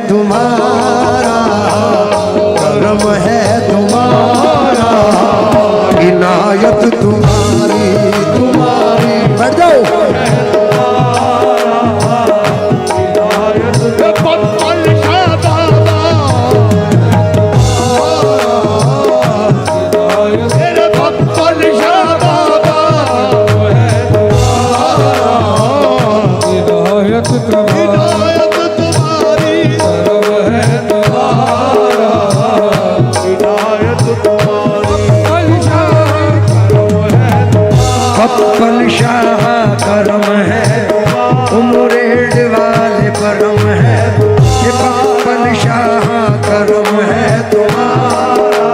तुम्हारा करम है तुम्हारा, इनायत तुम्हारी तुम्हारी। बैठ जाओ। पप्पन शाह करम है, उमरेड वाले परम है, ये पप्पन शाह करम है तुम्हारा,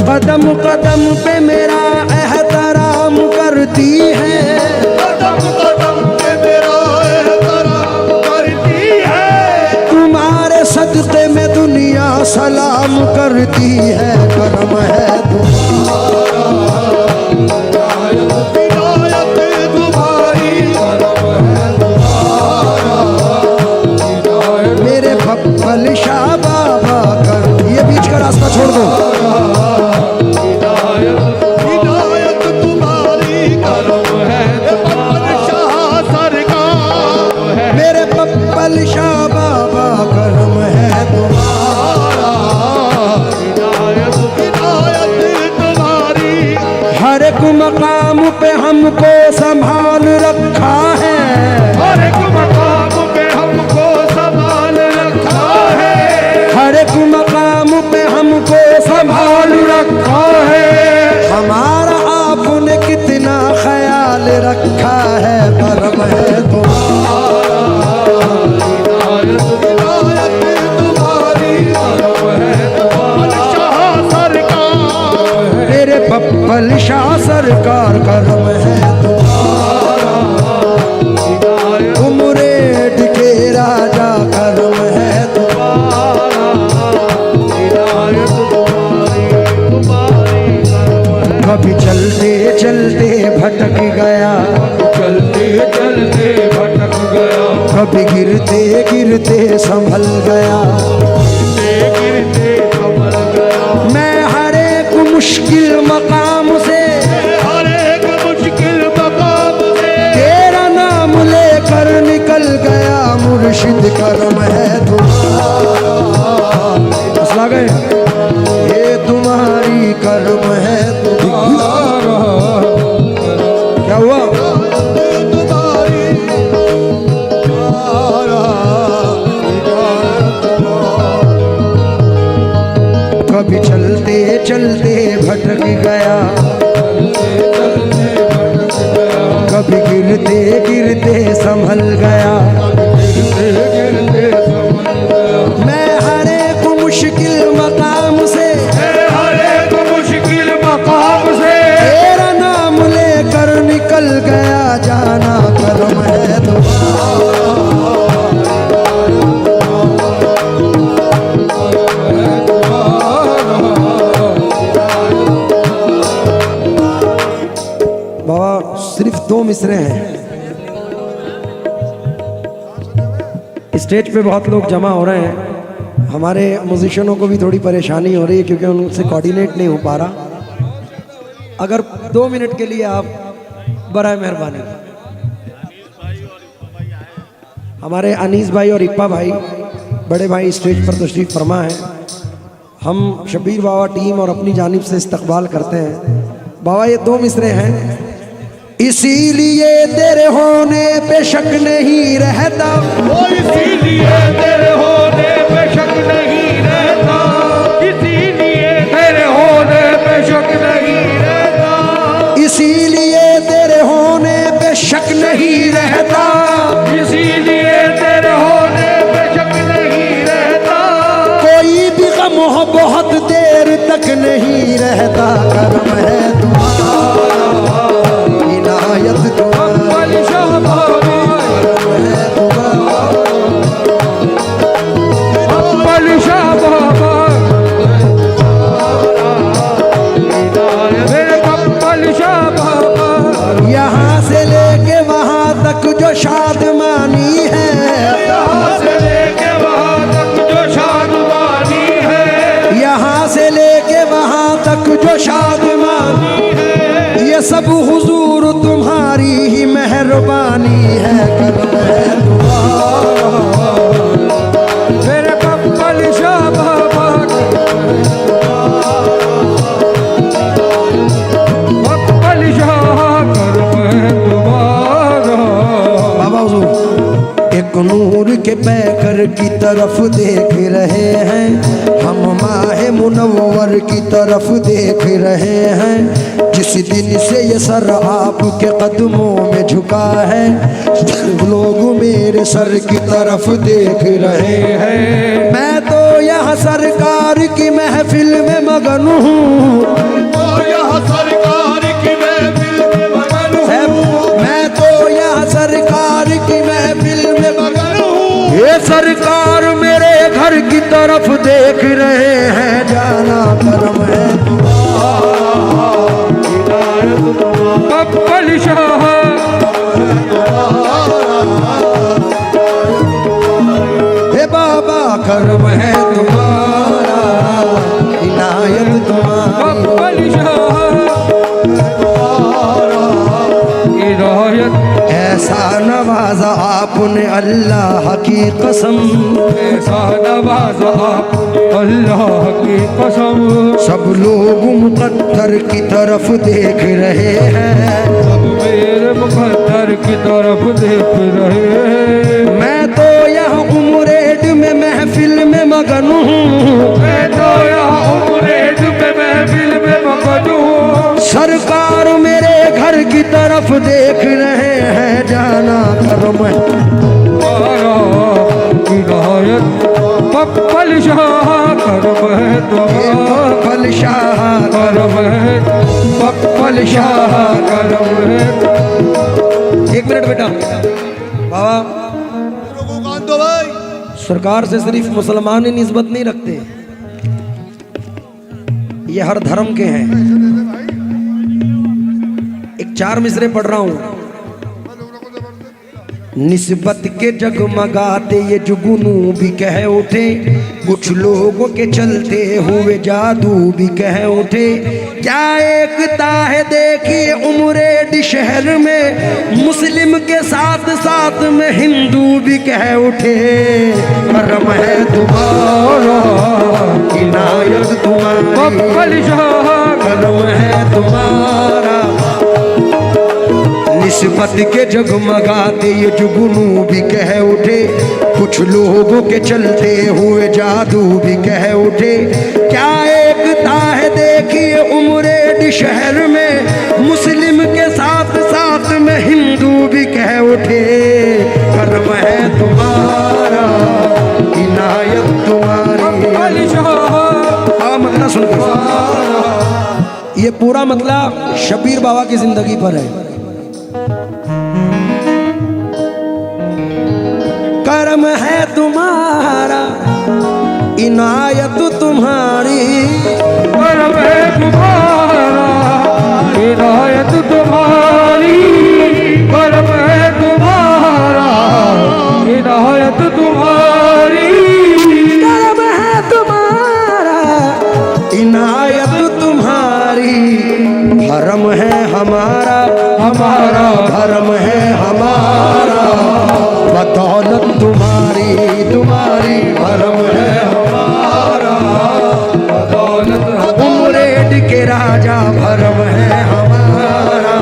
कदम कदम पे मेरा एहतराम करती है, कदम कदम पे मेरा एहतराम करती है, तुम्हारे सदक़े में दुनिया सलाम करती है। करम है तुम्हारा, इनायत तुम्हारी, मेरे भप्पल शाह बाबा कर। ये बीच का रास्ता छोड़ दो। इनायत तुम्हारी करम है, भप्पल शाह सरकार, मेरे भप्पल शाह बाबा करम है तुम्हारा, हर एक मकाम पे हमको संभाल रखा है, हर एक मकाम पे हमको संभाल रखा है, हर एक मकाम पे हमको संभाल रखा है, हमारा आपने कितना ख्याल रखा है। करम है तुम्हारा, इनायत तुम्हारी, मेरे पप्पल शाह सरकार करम है तुम्हारा, उमरेड के राजा करम है तुम्हारा, कभी चलते चलते भटक गया, चलते चलते भटक गया, कभी गिरते गिरते संभल गया, गिरते संभल गया, मैं हर एक मुश्किल मकाम से, हर एक मुश्किल मकाम से तेरा नाम लेकर निकल गया, मुर्शिद करम है तुम्हारा। मसला गए, ये तुम्हारी करम है तुम्हारा। क्या हुआ? कभी चलते चलते भटक गया, कभी गिरते गिरते संभल गया, मैं हर एक मुश्किल मकाम से, हर एक मुश्किल मकाम से तेरा नाम लेकर निकल गया, जाना करम है तुम्हारा। बाबा सिर्फ 2 मिसरे हैं, स्टेज पे बहुत लोग जमा हो रहे हैं, हमारे म्यूजिशियनों को भी थोड़ी परेशानी हो रही है क्योंकि उनसे कोऑर्डिनेट नहीं हो पा रहा। अगर 2 मिनट के लिए आप बराए मेहरबानी, हमारे अनीस भाई और इप्पा भाई बड़े भाई स्टेज पर तशरीफ फरमा है, हम शब्बीर बाबा टीम और अपनी जानिब से इस्तकबाल करते हैं। बाबा ये 2 मिसरे हैं, इसीलिए तेरे होने पे शक नहीं रहता, इसीलिए तेरे होने पे शक नहीं रहता, इसीलिए तेरे होने पे शक नहीं रहता, इसीलिए तेरे होने पे शक नहीं रहता, इसीलिए तेरे होने पे शक नहीं रहता, कोई भी गम हो बहुत देर तक नहीं रहता। करम है तुम्हारा, इनायत तुम्हारी, करम है तुम्हारा, वाली है करम है तुम्हारा। मेरे बब्बल शाह बाबा बब्बल शाह करम है तुम्हारा। बाबा हुजूर एक नूर के पैकर की तरफ देख रहे हैं हम, माहे मुनव्वर की तरफ देख रहे हैं। जिस दिन से ये सर आपके कदमों में झुका है, लोग मेरे सर की तरफ देख रहे हैं। मैं तो यहाँ सरकार की महफिल में मगन हूँ, यहाँ सरकार की महफिल में मगन हूँ। मैं तो यहाँ सरकार की महफिल में मगन हूँ। ये सरकार मेरे घर की तरफ देख रहे हैं, जाना करम है बब्बल शाह हे बाबा करम है तुम्हारा, इनायत तुम्हारी। बब्बल शाह इनायत ऐसा नवाजा आपने अल्लाह की कसम, ऐसा नवाजा अल्लाह की कसम। सब लोग मुकद्दर की तरफ देख रहे हैं, सब मेरे मुकद्दर की तरफ देख रहे हैं। मैं तो यहाँ उमरेड में महफिल में मगन हूँ। मैं तो यहाँ उमरेड में महफिल में मगन हूँ। सरकार मेरे घर की तरफ देख रहे हैं, जाना करम है तुम्हारा इनायत बब्बल शाह करम है तुम्हारा। बब्बल शाह करम है बब्बल शाह करम है। एक मिनट बेटा बाबा, लोगों को दो भाई। सरकार से सिर्फ मुसलमान ही निस्बत नहीं रखते, ये हर धर्म के हैं। एक 4 मिसरे पढ़ रहा हूं। निस्बत के जगमगाते ये जुगनू भी कह उठे, कुछ लोगों के चलते हुए जादू भी कह उठे। क्या एकता है देखिए उमरेड शहर में, मुस्लिम के साथ साथ में हिंदू भी कह उठे। करम है तुम्हारा, इनायत तुम्हारी, बब्बल शाह करम है तुम्हारा। निस्बत के जगमगाते ये जुगनू भी कह उठे, कुछ लोगों के चलते हुए जादू भी कह उठे। क्या एकता है देखिए उमरेड शहर में, मुस्लिम के साथ साथ में हिंदू भी कह उठे। करम है तुम्हारा, इनायत तुम्हारी। बब्बल शाह मतलब सुन, ये पूरा मतलब शबीर बाबा की जिंदगी पर है। करम है तुम्हारा, इनायत तुम्हारी। करम है तुम्हारा इनायत तुम्हारी। करम है तुम्हारा इनायत तुम्हारी। करम है तुम्हारा, इनायत तुम्हारी। धर्म है हमारा, हमारा धर्म है हमारा। बदौलत तुम्हारी तुम्हारी, धर्म है हमारा। बदौलत उमरेड के राजा भरम है हमारा।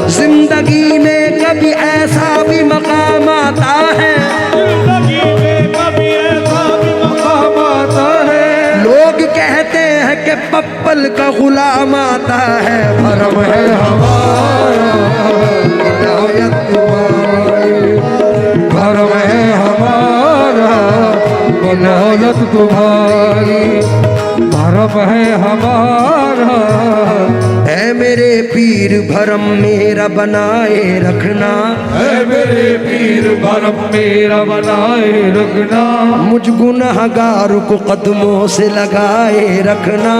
जिंदगी में कभी ऐसा भी मकाम आता है, जिंदगी में कभी ऐसा भी मकाम आता है। लोग कहते हैं कि पप्पल का गुलाम आता है। भरम है हमारा, इनायत तुम्हारी। करम है हमारा इनायत तुम्हारी। धर्म है हमारा। है मेरे पीर भरम मेरा बनाए रखना, है मेरे पीर भरम मेरा बनाए रखना। मुझ गुनहगार को कदमों से लगाए रखना।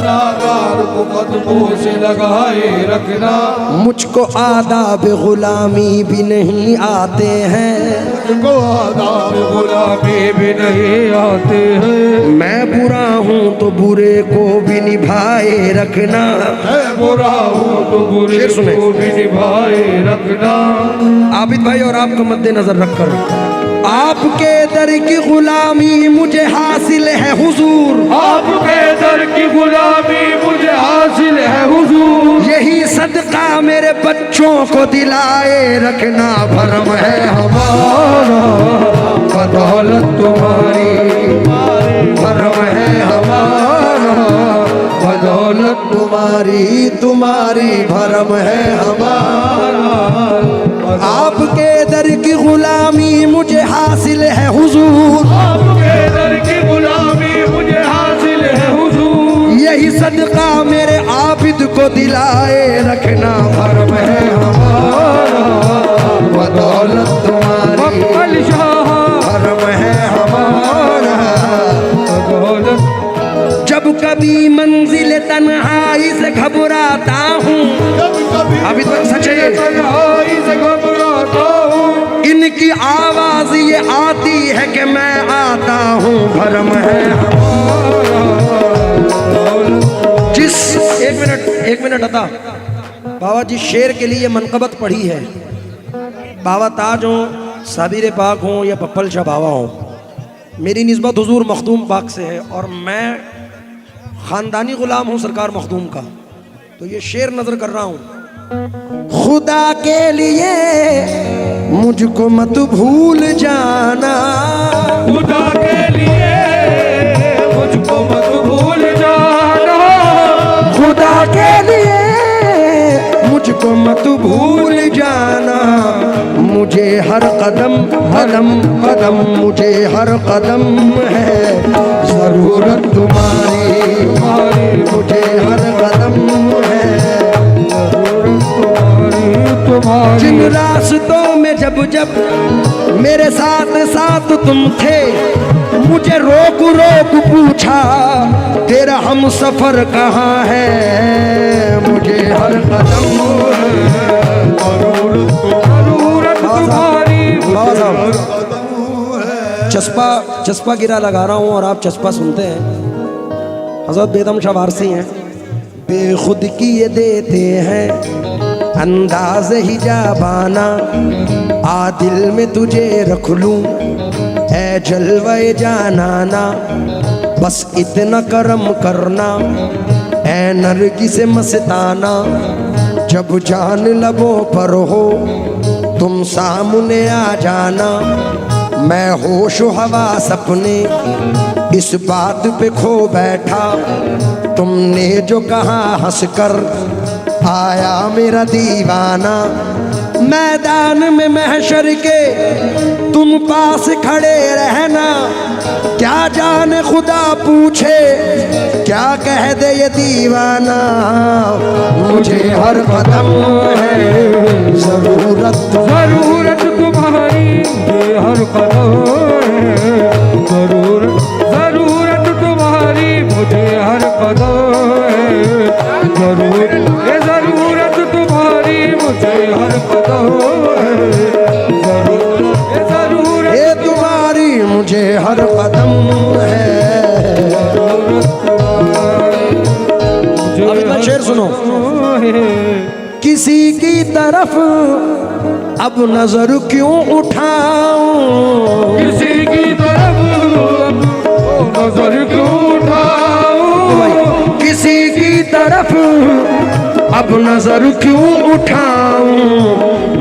गुनाहगार को कदमों से लगाए रखना। मुझको आदाब गुलामी भी नहीं आते हैं, मुझको आदाब गुलामी भी नहीं आते हैं। मैं बुरा हूँ तो बुरे को भी निभाए रखना। मैं बुरा हूँ तो बुरे शेर सुने। को भी निभाए रखना। आबिद भाई और आपको मद्देनजर रखकर आपके दर की गुलामी मुझे हासिल है हुजूर, आपके दर की गुलामी मुझे हासिल है हुजूर। यही सदका मेरे बच्चों को दिलाए रखना। भरम है हमारा बदौलत तुम्हारी, भरम है हमारा बदौलत तुम्हारी, तुम्हारी भरम है हमारा। आपके दर की गुलामी मुझे हासिल है हुजूर, आपके दर की गुलामी मुझे हासिल है हुजूर। यही सदका मेरे आबिद को दिलाए रखना। भरम है हमारा बदौलत तुम्हारी, मक्कल शाह भरम है हमारा बदौलत। जब कभी मंजिल तन्हाई से घबराता हूँ, आबिद भाई सच है, तन्हाई से घबराता हूँ। इनकी आवाज ये आती है कि मैं आता हूँ। भरम है जिस एक मिनट अता बाबा जी शेर के लिए मनकबत पढ़ी है। बाबा ताज हो, साबिर पाक हो या पप्पल शाह बाबा हो, मेरी निस्बत हुजूर मखदूम पाक से है और मैं खानदानी गुलाम हूँ सरकार मखदूम का। तो ये शेर नजर कर रहा हूँ। खुदा के लिए मुझको मत भूल जाना, खुदा के लिए मुझको मत भूल जाना। खुदा के लिए मुझको मत भूल जाना। मुझे हर कदम कदम कदम, मुझे हर कदम है जरूरत तुम्हारी, मुझे हर कदम है तुम्हारी। जिन रास्तों में जब जब मेरे साथ साथ तुम थे, मुझे रोक रोक पूछा तेरा हम सफर कहाँ है। मुझे हर कदम जरूरत तुम्हारी। चस्पा गिरा लगा रहा हूँ और आप चस्पा सुनते हैं। हजरत बेदम शाह वारसी हैं। बेखुद की ये देते हैं अंदाज ही जाबाना, आ दिल में तुझे रख लूं ऐ जलवे जानाना। बस इतना करम करना ऐ नरगी से मस्ताना, जब जान लबों पर हो तुम सामने आ जाना। मैं होश हवा सपने इस बात पे खो बैठा, तुमने जो कहा हंसकर आया मेरा दीवाना। मैदान में महशर के तुम पास खड़े रहना, क्या जाने खुदा पूछे क्या कह दे ये दीवाना। मुझे हर कदम है जरूरत जरूरत तुम्हारी, मुझे हर कदम है जरूरत। जरूरत तुम्हारी, मुझे हर कदम है जरूरत। ये जरूरत तुम्हारी, मुझे हर कदम है जरूरत। ये जरूरत ये तुम्हारी मुझे हर कदम है। अभी मैं शेर सुनो। किसी की तरफ अब नजर क्यों उठाऊं, किसी की तरफ नजर क्यों उठाऊं। किसी की तरफ अब नजर क्यों उठाऊं।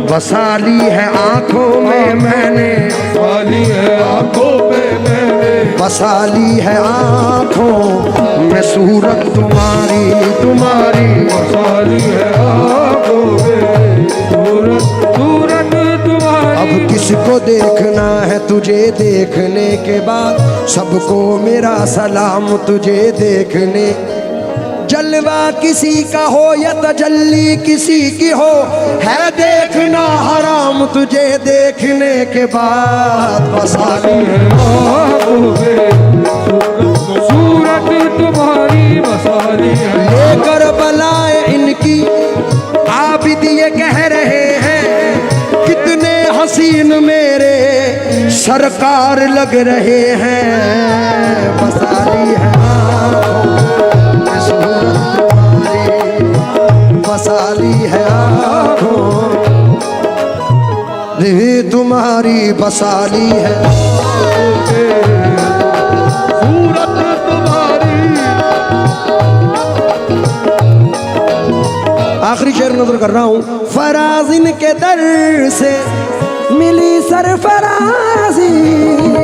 बसाली है आंखों में मैंने, वाली है आंखों पे मैंने, बसाली है आंखों में सूरत तुम्हारी तुम्हारी। वाली है आंखों पे सूरत सूरत तुम्हारी। अब किसको देखना है तुझे देखने के बाद, सबको मेरा सलाम तुझे देखने। जलवा किसी का हो या तजल्ली किसी की हो, है देखना हराम तुझे देखने के बाद। बसाली है आंखों पे सूरत तुम्हारी, बसाली ये कह रहे हैं कितने हसीन मेरे सरकार लग रहे हैं। बसाली है आँखों में सूरत तुम्हारी, बसाली है आँखों रे तुम्हारी, बसाली है सूरत तुम्हारी। आखिरी शेर नजर कर रहा हूँ। फराजिन के दर से मिली सरफराजी,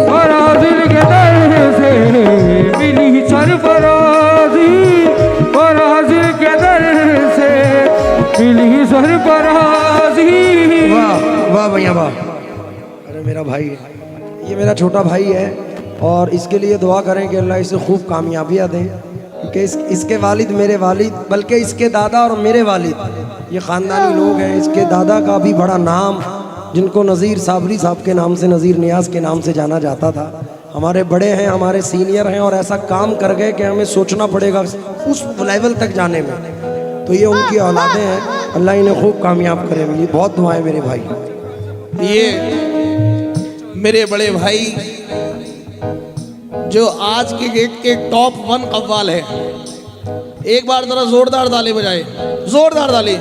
फराजिल के दर से मिली सरफराजी, फराजिल के दर से मिली सरफराजी। वाह वाह भैया वाह। अरे मेरा भाई है, ये मेरा छोटा भाई है और इसके लिए दुआ करें कि अल्लाह इसे खूब कामयाबियाँ दें, क्योंकि इसके वालिद मेरे वालिद, बल्कि इसके दादा और मेरे वालिद ये ख़ानदानी लोग हैं। इसके दादा का भी बड़ा नाम, जिनको नज़ीर साबरी साहब के नाम से, नज़ीर नियाज़ के नाम से जाना जाता था, हमारे बड़े हैं, हमारे सीनियर हैं और ऐसा काम कर गए कि हमें सोचना पड़ेगा उस लेवल तक जाने में। तो ये उनकी औलादें हैं, अल्लाह इन्हें खूब कामयाब करे। मेरी बहुत दुआएं मेरे भाई। ये मेरे बड़े भाई जो आज के गेट के टॉप 1 कव्वाल है। एक बार जरा जोरदार ताली बजाए, जोरदार ताली।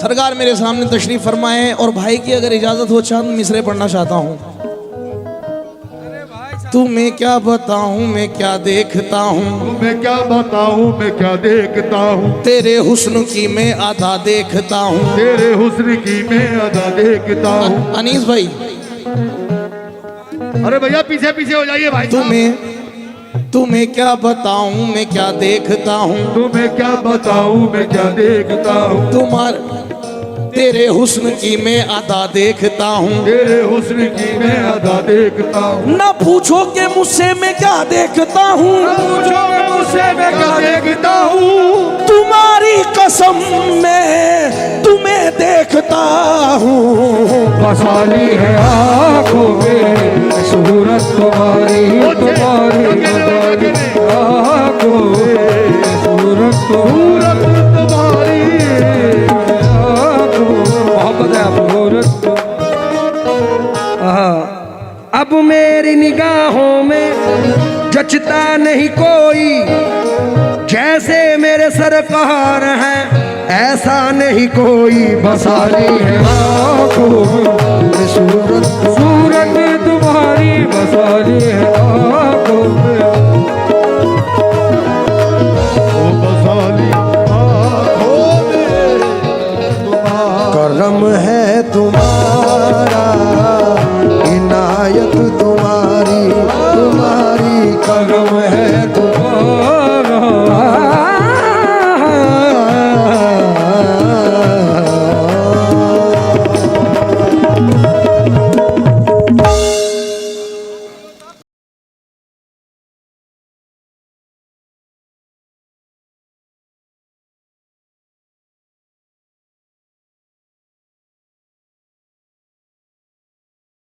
सरकार मेरे सामने तशरीफ फरमाए और भाई की अगर इजाजत हो चंद मिसरे पढ़ना चाहता हूँ। तू मैं क्या बताऊं, मैं क्या देखता हूँ, मैं क्या बताऊं, मैं क्या देखता हूँ, तेरे हुस्न की मैं अदा देखता हूँ, तेरे हुस्न की मैं अदा देखता हूँ। अनीस भाई अरे भैया पीछे पीछे हो जाइए भाई। तुम्हें क्या बताऊं, मैं क्या देखता हूँ, तुम्हें क्या बताऊं, मैं क्या देखता हूँ, तेरे हुस्न की मैं अदा देखता हूँ, तेरे हुस्न की मैं अदा देखता हूँ। ना पूछो कि मुझसे मैं क्या देखता हूँ, पूछो मुझसे मैं क्या देखता हूँ, तुम्हारी कसम मैं तुम्हें देखता हूँ। बसाली है आँखों में सूरत तुम्हारी, तुम्हारी बसाली आँखों में सूरत तुम्हारी। मोहब्बत है सूरत। अब मेरी निगाहों में जचता नहीं कोई, जैसे मेरे सरकार हैं ऐसा नहीं कोई। बसाली है आँखों में सूरत, सूरत तुम्हारी, बसाली है आँखों में। ओ बसाली आँखों में तुम्हारी। करम है तुम्हारा